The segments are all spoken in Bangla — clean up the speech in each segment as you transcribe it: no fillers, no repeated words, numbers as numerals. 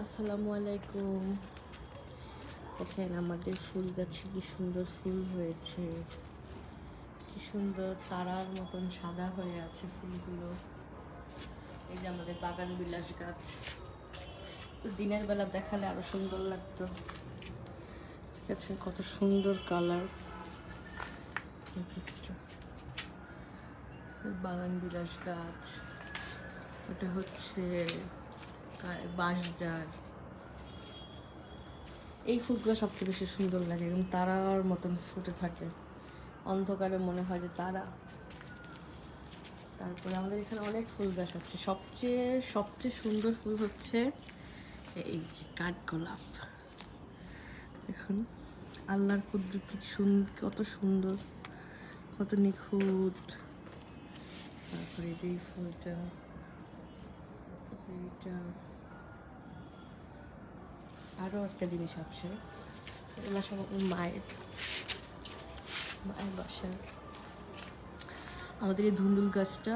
আসসালামু আলাইকুম। দেখেন আমাদের ফুল গাছে কি সুন্দর ফুল হয়েছে, কি সুন্দর তারার মতন সাদা হয়ে আছে ফুলগুলো। এই যে আমাদের বাগান বিলাস গাছ, তো দিনের বেলা দেখালে আরো সুন্দর লাগতো। ঠিক আছে, কত সুন্দর কালার। বাগান বিলাস গাছ, ওটা হচ্ছে বাঁশঝাড়। এই ফুলগুলো সবচেয়ে বেশি সুন্দর লাগে এবং তারার মতন ফুটে থাকে, অন্ধকারে মনে হয় যে তারা। তারপরে আমাদের এখানে অনেক ফুল গাছ আছে, সবচেয়ে সবচেয়ে সুন্দর ফুল হচ্ছে এই যে কাঠগোলাপ। দেখুন আল্লাহর কুদরত, কত সুন্দর, কত নিখুঁত। তারপরে এই ফুলটা, এইটা, আরও একটা জিনিস আছে, এগুলো সব মায়ের মায়ের বাসার। আমাদের এই ধুন্দুল গাছটা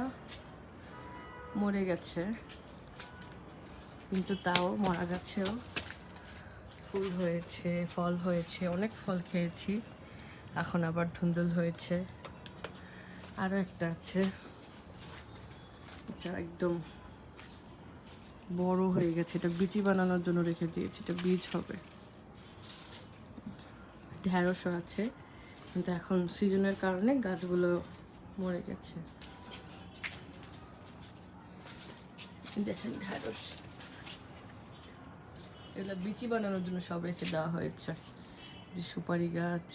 মরে গেছে, কিন্তু তাও মরা গাছেও ফুল হয়েছে, ফল হয়েছে, অনেক ফল খেয়েছি। এখন আবার ধুন্দুল হয়েছে। আরও একটা আছে, এটা একদম বড় হয়ে গেছে, এটা বিচি বানানোর জন্য রেখে দিয়েছি, এটা বীজ হবে। ঢ্যাঁড়সও আছে, কিন্তু এখন সিজনের কারণে গাছগুলো মরে গেছে। দেখেন ঢ্যাঁড়স, এগুলো বিচি বানানোর জন্য সব রেখে দেওয়া হয়েছে। যে সুপারি গাছ,